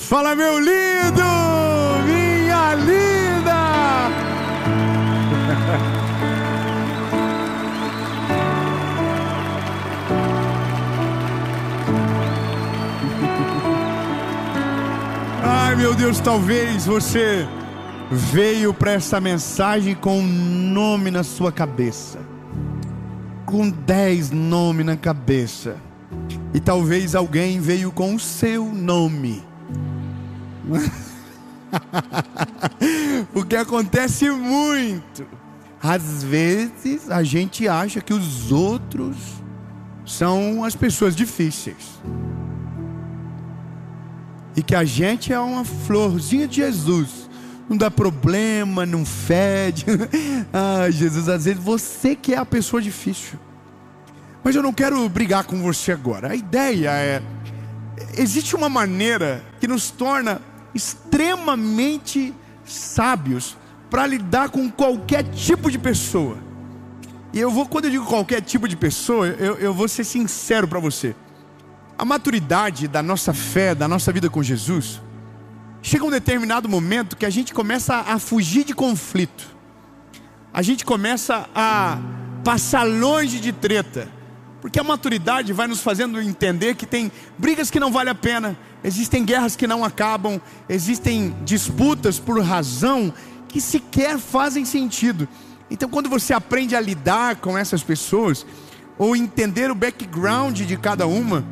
Fala, meu lindo, minha linda. Ai, meu Deus, talvez você veio para essa mensagem com um nome na sua cabeça, com 10 nomes na cabeça, e talvez alguém veio com o seu nome. Porque acontece muito. Às vezes a gente acha que os outros são as pessoas difíceis, e que a gente é uma florzinha de Jesus, não dá problema, não fede. Ai, Jesus, às vezes você que é a pessoa difícil. Mas eu não quero brigar com você agora. A ideia é: existe uma maneira que nos torna extremamente sábios para lidar com qualquer tipo de pessoa. E quando eu digo qualquer tipo de pessoa, eu vou ser sincero para você. A maturidade da nossa fé, da nossa vida com Jesus, chega um determinado momento que a gente começa a fugir de conflito. A gente começa a passar longe de treta, porque a maturidade vai nos fazendo entender que tem brigas que não valem a pena, existem guerras que não acabam, existem disputas por razão que sequer fazem sentido. Então, quando você aprende a lidar com essas pessoas, ou entender o background de cada uma,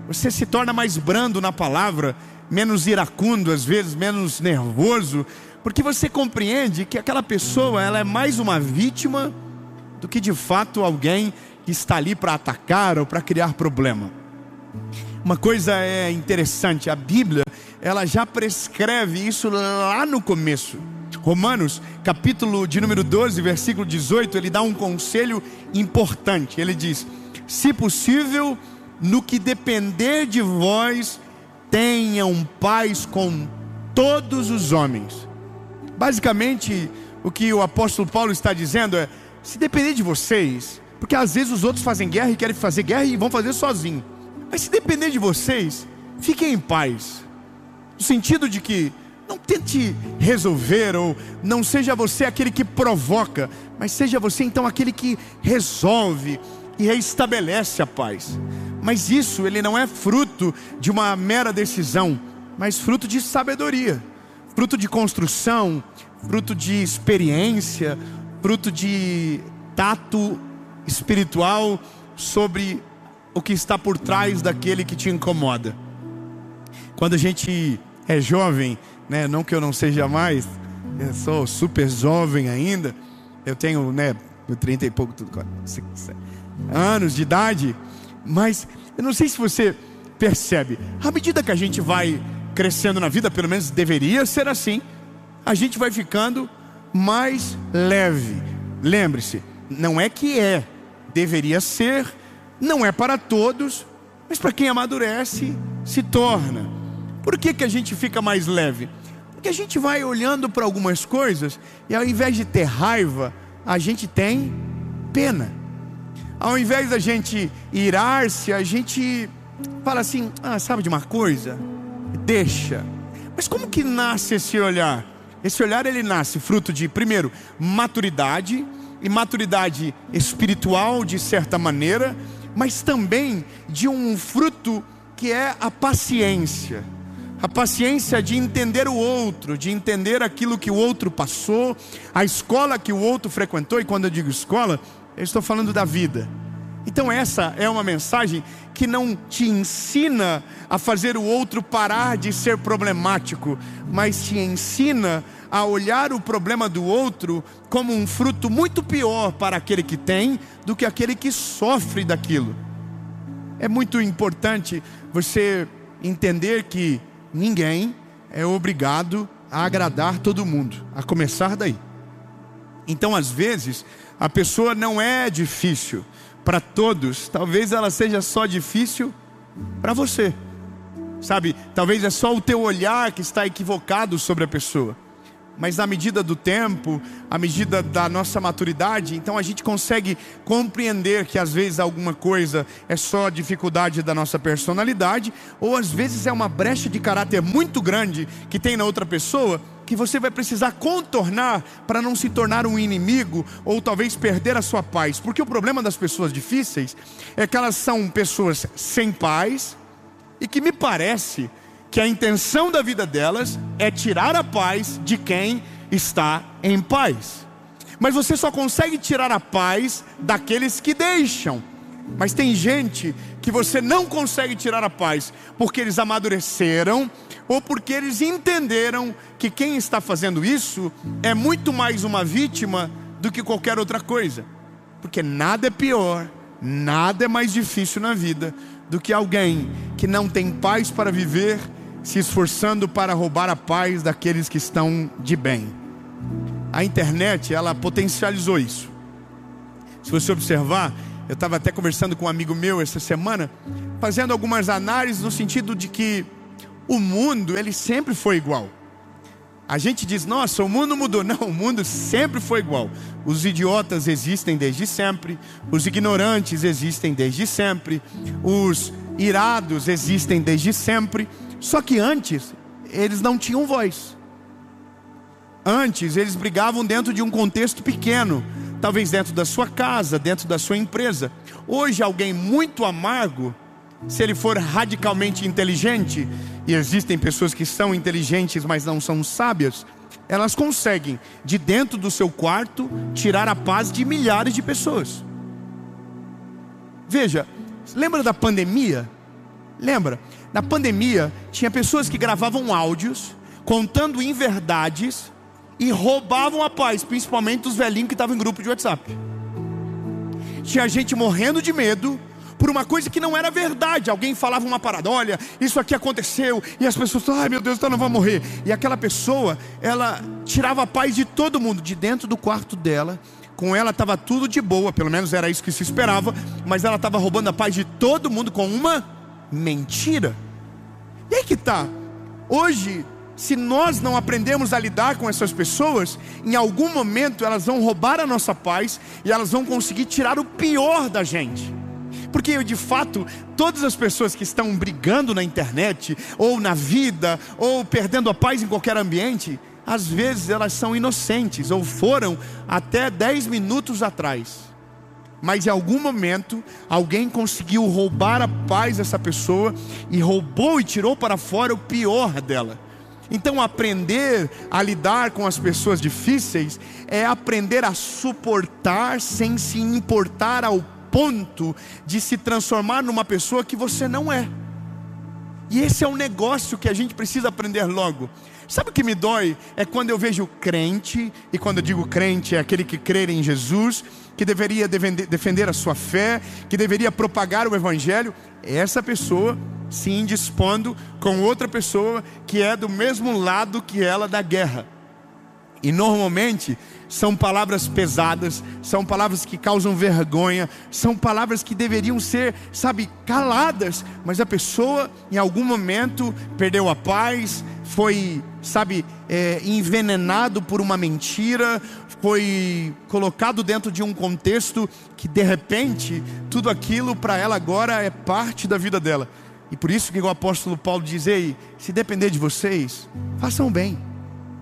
você se torna mais brando na palavra, menos iracundo às vezes, menos nervoso, porque você compreende que aquela pessoa, ela é mais uma vítima do que de fato alguém que está ali para atacar ou para criar problema. Uma coisa é interessante, a Bíblia, ela já prescreve isso lá no começo. Romanos, capítulo de número 12, versículo 18, ele dá um conselho importante. Ele diz: se possível, no que depender de vós, tenham paz com todos os homens. Basicamente, o que o apóstolo Paulo está dizendo é: se depender de vocês, porque às vezes os outros fazem guerra e querem fazer guerra e vão fazer sozinho, mas se depender de vocês, fiquem em paz. No sentido de que não tente resolver, ou não seja você aquele que provoca, mas seja você então aquele que resolve e reestabelece a paz. Mas isso, ele não é fruto de uma mera decisão, mas fruto de sabedoria, fruto de construção, fruto de experiência, fruto de tato espiritual sobre o que está por trás daquele que te incomoda. Quando a gente é jovem, né, não que eu não seja mais, eu sou super jovem ainda, eu tenho, 30 e pouco, anos de idade, mas eu não sei se você percebe, à medida que a gente vai crescendo na vida, pelo menos deveria ser assim, a gente vai ficando mais leve. Lembre-se, não é que deveria ser, não é para todos, mas para quem amadurece, se torna. Por que a gente fica mais leve? Porque a gente vai olhando para algumas coisas e ao invés de ter raiva, a gente tem pena. Ao invés da gente irar-se, a gente fala assim: sabe de uma coisa? Deixa. Mas como que nasce esse olhar? Esse olhar, ele nasce fruto de, primeiro, maturidade, e maturidade espiritual de certa maneira, mas também de um fruto que é a paciência. A paciência de entender o outro, de entender aquilo que o outro passou, a escola que o outro frequentou. E quando eu digo escola, eu estou falando da vida. Então essa é uma mensagem que não te ensina a fazer o outro parar de ser problemático, mas te ensina a olhar o problema do outro como um fruto muito pior para aquele que tem do que aquele que sofre daquilo. É muito importante você entender que ninguém é obrigado a agradar todo mundo, a começar daí. Então, às vezes, a pessoa não é difícil para todos, talvez ela seja só difícil para você, sabe? Talvez é só o teu olhar que está equivocado sobre a pessoa. mas à medida do tempo, à medida da nossa maturidade, então a gente consegue compreender que às vezes alguma coisa é só dificuldade da nossa personalidade, ou às vezes é uma brecha de caráter muito grande que tem na outra pessoa, que você vai precisar contornar para não se tornar um inimigo, ou talvez perder a sua paz. Porque o problema das pessoas difíceis é que elas são pessoas sem paz, e que me parece que a intenção da vida delas é tirar a paz de quem está em paz. Mas você só consegue tirar a paz daqueles que deixam. Mas tem gente que você não consegue tirar a paz porque eles amadureceram, ou porque eles entenderam que quem está fazendo isso é muito mais uma vítima do que qualquer outra coisa. Porque nada é pior, nada é mais difícil na vida do que alguém que não tem paz para viver, se esforçando para roubar a paz daqueles que estão de bem. A internet, ela potencializou isso. Se você observar, eu estava até conversando com um amigo meu essa semana, fazendo algumas análises no sentido de que o mundo, ele sempre foi igual. A gente diz, nossa, o mundo mudou. Não, o mundo sempre foi igual. Os idiotas existem desde sempre, os ignorantes existem desde sempre, os irados existem desde sempre. Só que antes, eles não tinham voz. Antes, eles brigavam dentro de um contexto pequeno, talvez dentro da sua casa, dentro da sua empresa. Hoje, alguém muito amargo, se ele for radicalmente inteligente, e existem pessoas que são inteligentes, mas não são sábias, elas conseguem, de dentro do seu quarto, tirar a paz de milhares de pessoas. Veja, lembra da pandemia? Lembra? Na pandemia, tinha pessoas que gravavam áudios, contando inverdades, e roubavam a paz, principalmente os velhinhos que estavam em grupo de WhatsApp. Tinha gente morrendo de medo, por uma coisa que não era verdade. Alguém falava uma parada, olha, isso aqui aconteceu, e as pessoas, ai meu Deus, então não vai morrer. E aquela pessoa, ela tirava a paz de todo mundo, de dentro do quarto dela. Com ela estava tudo de boa, pelo menos era isso que se esperava, mas ela estava roubando a paz de todo mundo com uma mentira. E aí que tá, hoje, se nós não aprendemos a lidar com essas pessoas, em algum momento elas vão roubar a nossa paz, e elas vão conseguir tirar o pior da gente. Porque de fato, todas as pessoas que estão brigando na internet, ou na vida, ou perdendo a paz em qualquer ambiente, às vezes elas são inocentes, ou foram até 10 minutos atrás. Mas em algum momento, alguém conseguiu roubar a paz dessa pessoa, e roubou e tirou para fora o pior dela. Então aprender a lidar com as pessoas difíceis, é aprender a suportar sem se importar ao ponto de se transformar numa pessoa que você não é. E esse é um negócio que a gente precisa aprender logo. Sabe o que me dói? É quando eu vejo crente, e quando eu digo crente é aquele que crê em Jesus, que deveria defender a sua fé, que deveria propagar o evangelho, essa pessoa se indispondo com outra pessoa que é do mesmo lado que ela da guerra. E normalmente são palavras pesadas, são palavras que causam vergonha, são palavras que deveriam ser, sabe, caladas. Mas a pessoa em algum momento perdeu a paz, foi, sabe, envenenado por uma mentira, foi colocado dentro de um contexto que de repente tudo aquilo para ela agora é parte da vida dela. E por isso que o apóstolo Paulo diz, ei, se depender de vocês, façam bem.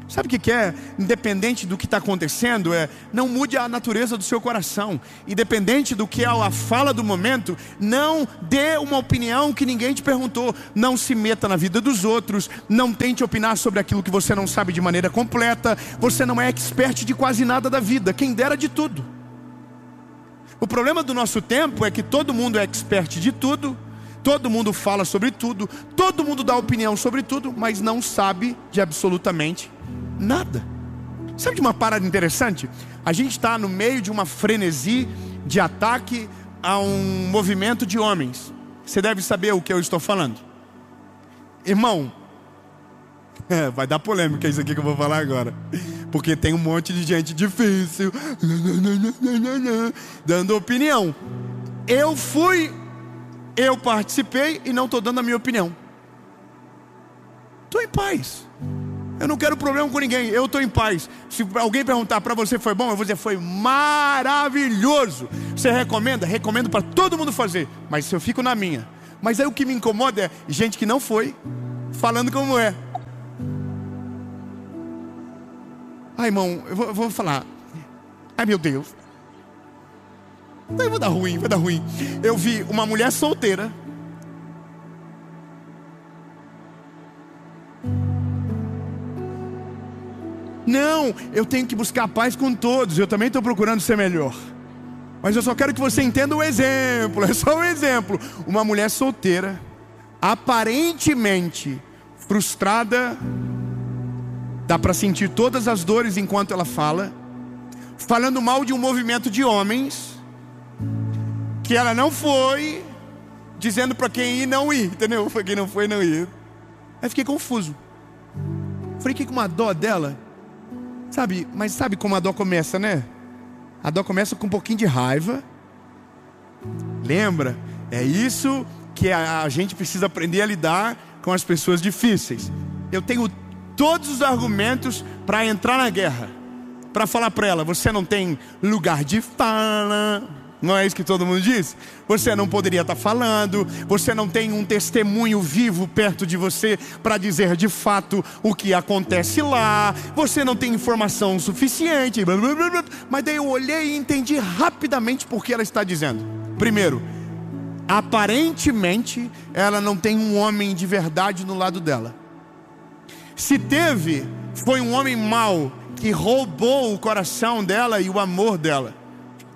Sabe o que é? Independente do que está acontecendo, não mude a natureza do seu coração. Independente do que é a fala do momento, não dê uma opinião que ninguém te perguntou. Não se meta na vida dos outros. Não tente opinar sobre aquilo que você não sabe de maneira completa. Você não é expert de quase nada da vida, quem dera de tudo. O problema do nosso tempo é que todo mundo é expert de tudo, todo mundo fala sobre tudo, todo mundo dá opinião sobre tudo, mas não sabe de absolutamente nada. Sabe de uma parada interessante? A gente está no meio de uma frenesi de ataque a um movimento de homens. Você deve saber o que eu estou falando. Irmão, vai dar polêmica isso aqui que eu vou falar agora, porque tem um monte de gente difícil dando opinião. Eu participei e não estou dando a minha opinião. Estou em paz. Eu não quero problema com ninguém, eu estou em paz. Se alguém perguntar para você foi bom, eu vou dizer foi maravilhoso. Você recomenda? Recomendo para todo mundo fazer, mas eu fico na minha. Mas aí o que me incomoda é gente que não foi, falando como é. Ai, irmão, eu vou falar. Ai, meu Deus. Vai dar ruim, vai dar ruim. Eu vi uma mulher solteira. Não, eu tenho que buscar paz com todos. Eu também estou procurando ser melhor. Mas eu só quero que você entenda o exemplo. É só um exemplo. Uma mulher solteira, aparentemente frustrada. Dá para sentir todas as dores enquanto ela fala. Falando mal de um movimento de homens. Que ela não foi. Dizendo para quem ir, não ir. Entendeu? Para quem não foi, não ir. Aí fiquei confuso. Fiquei com uma dó dela. Sabe, mas sabe como a dó começa, né? A dó começa com um pouquinho de raiva. Lembra? É isso que a gente precisa aprender a lidar com as pessoas difíceis. Eu tenho todos os argumentos para entrar na guerra. Para falar para ela, você não tem lugar de fala. Não é isso que todo mundo diz? Você não poderia estar falando. Você não tem um testemunho vivo perto de você para dizer de fato o que acontece lá. Você não tem informação suficiente. Blá, blá, blá, blá. Mas daí eu olhei e entendi rapidamente por que ela está dizendo. Primeiro, aparentemente ela não tem um homem de verdade no lado dela. Se teve, foi um homem mau que roubou o coração dela e o amor dela.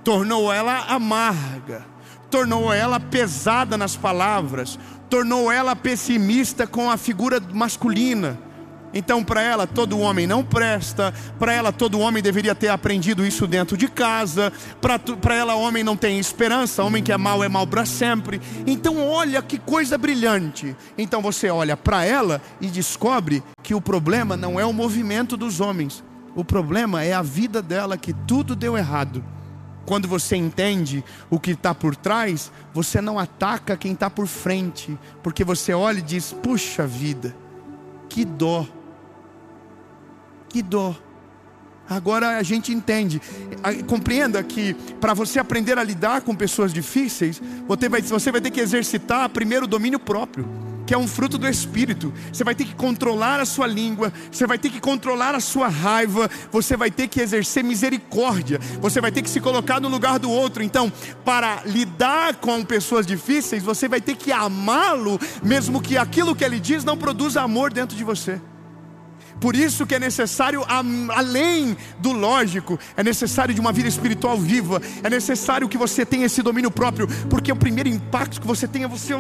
Tornou ela amarga, tornou ela pesada nas palavras, tornou ela pessimista com a figura masculina. Então para ela todo homem não presta, para ela todo homem deveria ter aprendido isso dentro de casa, para ela homem não tem esperança, homem que é mau para sempre. Então olha que coisa brilhante. Então você olha para ela e descobre que o problema não é o movimento dos homens, o problema é a vida dela, que tudo deu errado. Quando você entende o que está por trás, você não ataca quem está por frente, porque você olha e diz, puxa vida, que dó, que dó. Agora a gente entende. Compreenda que para você aprender a lidar com pessoas difíceis, você vai ter que exercitar primeiro o domínio próprio, que é um fruto do Espírito. Você vai ter que controlar a sua língua, você vai ter que controlar a sua raiva, você vai ter que exercer misericórdia, você vai ter que se colocar no lugar do outro. Então, para lidar com pessoas difíceis, você vai ter que amá-lo, mesmo que aquilo que ele diz não produza amor dentro de você. Por isso que é necessário, além do lógico, é necessário de uma vida espiritual viva. É necessário que você tenha esse domínio próprio, porque o primeiro impacto que você tem é você,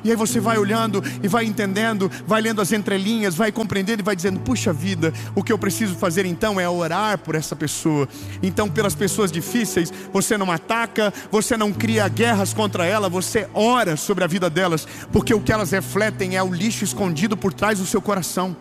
e aí você vai olhando e vai entendendo, vai lendo as entrelinhas, vai compreendendo e vai dizendo, puxa vida, o que eu preciso fazer então é orar por essa pessoa. Então pelas pessoas difíceis, você não ataca, você não cria guerras contra ela, você ora sobre a vida delas, porque o que elas refletem é o lixo escondido por trás do seu coração.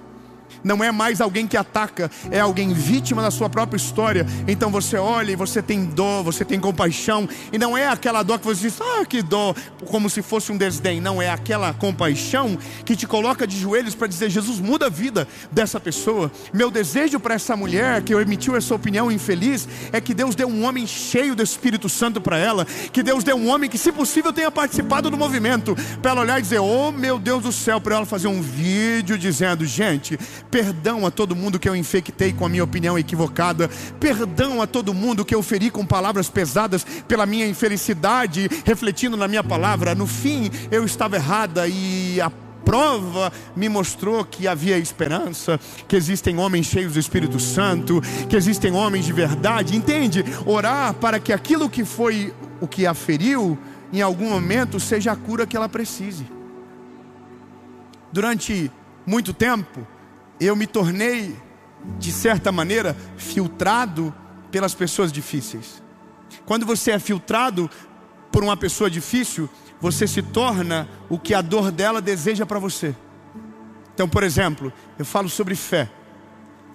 Não é mais alguém que ataca, é alguém vítima da sua própria história. Então você olha e você tem dó, você tem compaixão. E não é aquela dó que você diz, que dó, como se fosse um desdém. Não, é aquela compaixão que te coloca de joelhos para dizer, Jesus, muda a vida dessa pessoa. Meu desejo para essa mulher que emitiu essa opinião infeliz é que Deus dê um homem cheio do Espírito Santo para ela. Que Deus dê um homem que, se possível, tenha participado do movimento, para ela olhar e dizer, oh meu Deus do céu, para ela fazer um vídeo dizendo, gente, perdão a todo mundo que eu infectei com a minha opinião equivocada. Perdão a todo mundo que eu feri com palavras pesadas pela minha infelicidade, refletindo na minha palavra. No fim, eu estava errada e a prova me mostrou que havia esperança, que existem homens cheios do Espírito Santo, que existem homens de verdade. Entende? Orar para que aquilo que foi o que a feriu, em algum momento, seja a cura que ela precise. Durante muito tempo, eu me tornei, de certa maneira, filtrado pelas pessoas difíceis. Quando você é filtrado por uma pessoa difícil, você se torna o que a dor dela deseja para você. Então, por exemplo, eu falo sobre fé.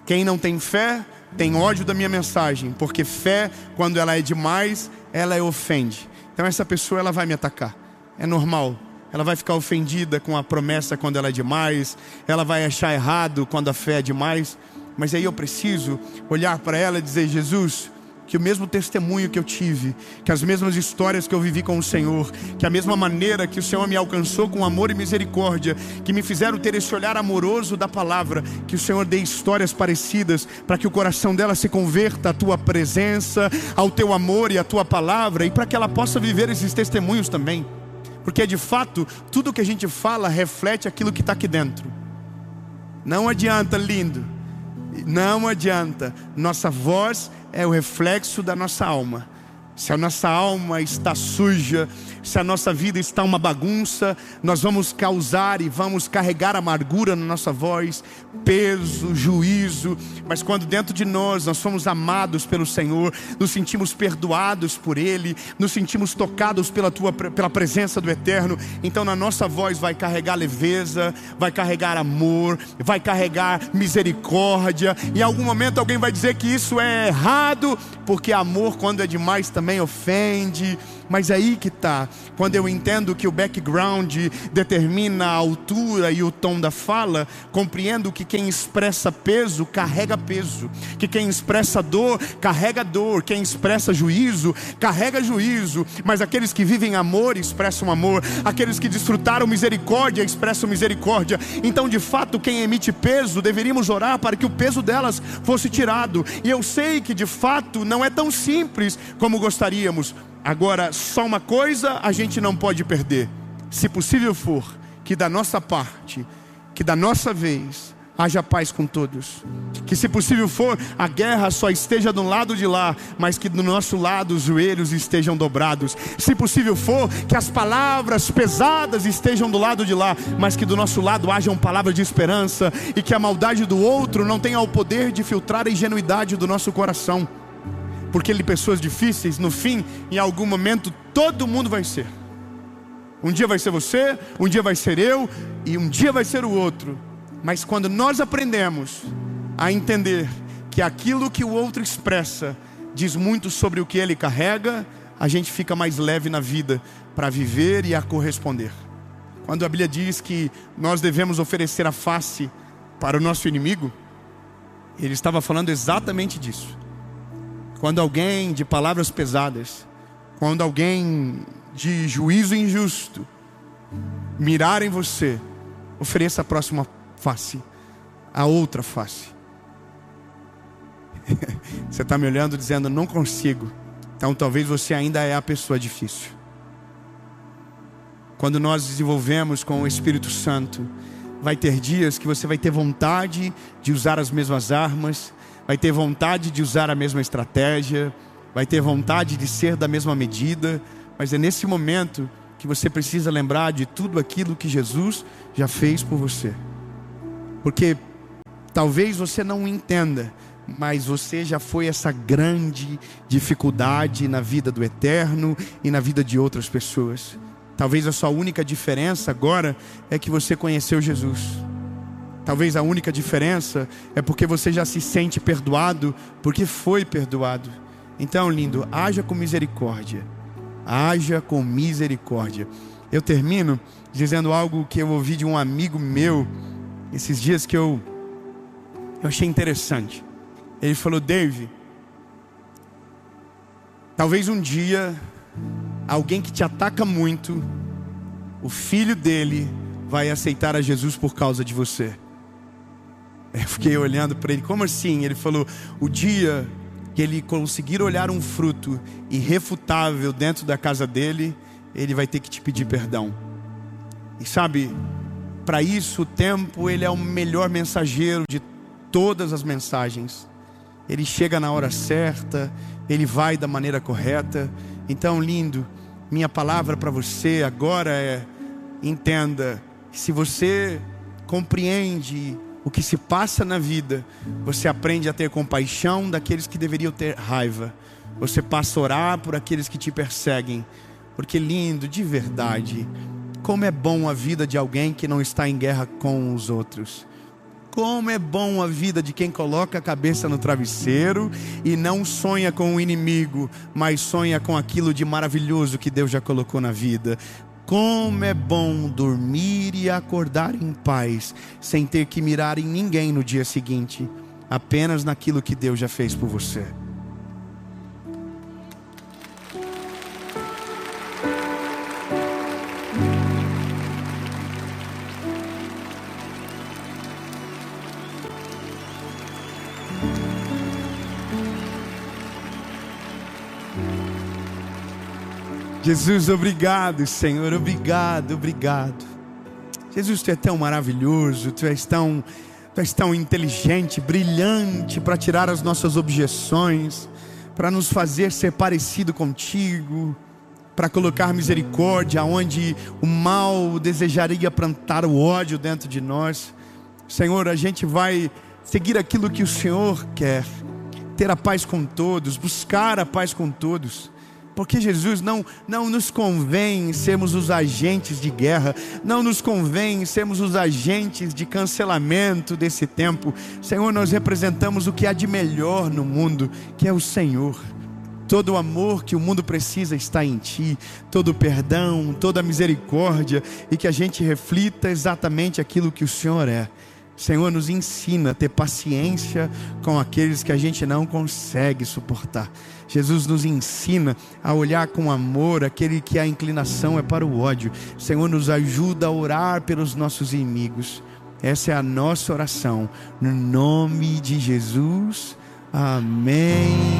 Quem não tem fé, tem ódio da minha mensagem, porque fé, quando ela é demais, ela ofende. Então essa pessoa, ela vai me atacar. É normal. ela vai ficar ofendida com a promessa quando ela é demais, ela vai achar errado quando a fé é demais. Mas aí eu preciso olhar para ela e dizer: Jesus, que o mesmo testemunho que eu tive, que as mesmas histórias que eu vivi com o Senhor, que a mesma maneira que o Senhor me alcançou com amor e misericórdia, que me fizeram ter esse olhar amoroso da palavra, que o Senhor dê histórias parecidas, para que o coração dela se converta à tua presença, ao teu amor e à tua palavra, e para que ela possa viver esses testemunhos também. Porque de fato, tudo que a gente fala reflete aquilo que está aqui dentro. Não adianta, lindo, não adianta. Nossa voz é o reflexo da nossa alma. Se a nossa alma está suja, se a nossa vida está uma bagunça, nós vamos causar e vamos carregar amargura na nossa voz, peso, juízo. Mas quando dentro de nós somos amados pelo Senhor, nos sentimos perdoados por Ele, nos sentimos tocados pela presença do Eterno, então na nossa voz vai carregar leveza, vai carregar amor, vai carregar misericórdia. Em algum momento alguém vai dizer que isso é errado, porque amor, quando é demais, também ofende. Mas aí que está, quando eu entendo que o background determina a altura e o tom da fala, compreendo que quem expressa peso, carrega peso, que quem expressa dor, carrega dor, quem expressa juízo, carrega juízo. Mas aqueles que vivem amor, expressam amor, aqueles que desfrutaram misericórdia, expressam misericórdia. Então de fato, quem emite peso, deveríamos orar para que o peso delas fosse tirado. E eu sei que de fato não é tão simples como gostaríamos. Agora, só uma coisa a gente não pode perder: se possível for, que da nossa parte, que da nossa vez, haja paz com todos. Que se possível for, a guerra só esteja do lado de lá, mas que do nosso lado os joelhos estejam dobrados. Se possível for, que as palavras pesadas estejam do lado de lá, mas que do nosso lado hajam palavras de esperança, e que a maldade do outro não tenha o poder de filtrar a ingenuidade do nosso coração. Porque pessoas difíceis, no fim, em algum momento, todo mundo vai ser. Um dia vai ser você, um dia vai ser eu, e um dia vai ser o outro. Mas quando nós aprendemos a entender que aquilo que o outro expressa diz muito sobre o que ele carrega, a gente fica mais leve na vida para viver e a corresponder. Quando a Bíblia diz que nós devemos oferecer a face para o nosso inimigo, ele estava falando exatamente disso. Quando alguém de palavras pesadas, quando alguém de juízo injusto mirar em você, ofereça a próxima face, a outra face. Você está me olhando dizendo: não consigo. Então talvez você ainda é a pessoa difícil. Quando nós desenvolvemos com o Espírito Santo, vai ter dias que você vai ter vontade de usar as mesmas armas, vai ter vontade de usar a mesma estratégia, vai ter vontade de ser da mesma medida. Mas é nesse momento que você precisa lembrar de tudo aquilo que Jesus já fez por você. Porque talvez você não entenda, mas você já foi essa grande dificuldade na vida do Eterno e na vida de outras pessoas. Talvez a sua única diferença agora é que você conheceu Jesus. Talvez a única diferença é porque você já se sente perdoado, porque foi perdoado. Então, lindo, haja com misericórdia. Haja com misericórdia. Eu termino dizendo algo que eu ouvi de um amigo meu esses dias, que eu achei interessante. Ele falou: Dave, talvez um dia alguém que te ataca muito, o filho dele vai aceitar a Jesus por causa de você. Eu fiquei olhando para ele: como assim? Ele falou: o dia que ele conseguir olhar um fruto irrefutável dentro da casa dele, ele vai ter que te pedir perdão. E sabe, para isso o tempo, ele é o melhor mensageiro de todas as mensagens. Ele chega na hora certa, ele vai da maneira correta. Então, lindo, minha palavra para você agora é: entenda, se você compreende o que se passa na vida, você aprende a ter compaixão daqueles que deveriam ter raiva. Você passa a orar por aqueles que te perseguem. Porque, lindo, de verdade, como é bom a vida de alguém que não está em guerra com os outros. Como é bom a vida de quem coloca a cabeça no travesseiro e não sonha com o inimigo, mas sonha com aquilo de maravilhoso que Deus já colocou na vida. Como é bom dormir e acordar em paz, sem ter que mirar em ninguém no dia seguinte, apenas naquilo que Deus já fez por você. Jesus, obrigado, Senhor, obrigado, obrigado. Jesus, Tu é tão maravilhoso, Tu és tão inteligente, brilhante para tirar as nossas objeções, para nos fazer ser parecido contigo, para colocar misericórdia onde o mal desejaria plantar o ódio dentro de nós. Senhor, a gente vai seguir aquilo que o Senhor quer, ter a paz com todos, buscar a paz com todos. Porque Jesus, não nos convém sermos os agentes de guerra, não nos convém sermos os agentes de cancelamento desse tempo. Senhor, nós representamos o que há de melhor no mundo, que é o Senhor. Todo o amor que o mundo precisa está em Ti, todo o perdão, toda a misericórdia, e que a gente reflita exatamente aquilo que o Senhor é. Senhor, nos ensina a ter paciência com aqueles que a gente não consegue suportar. Jesus, nos ensina a olhar com amor aquele que a inclinação é para o ódio. Senhor, nos ajuda a orar pelos nossos inimigos. Essa é a nossa oração, no nome de Jesus. Amém.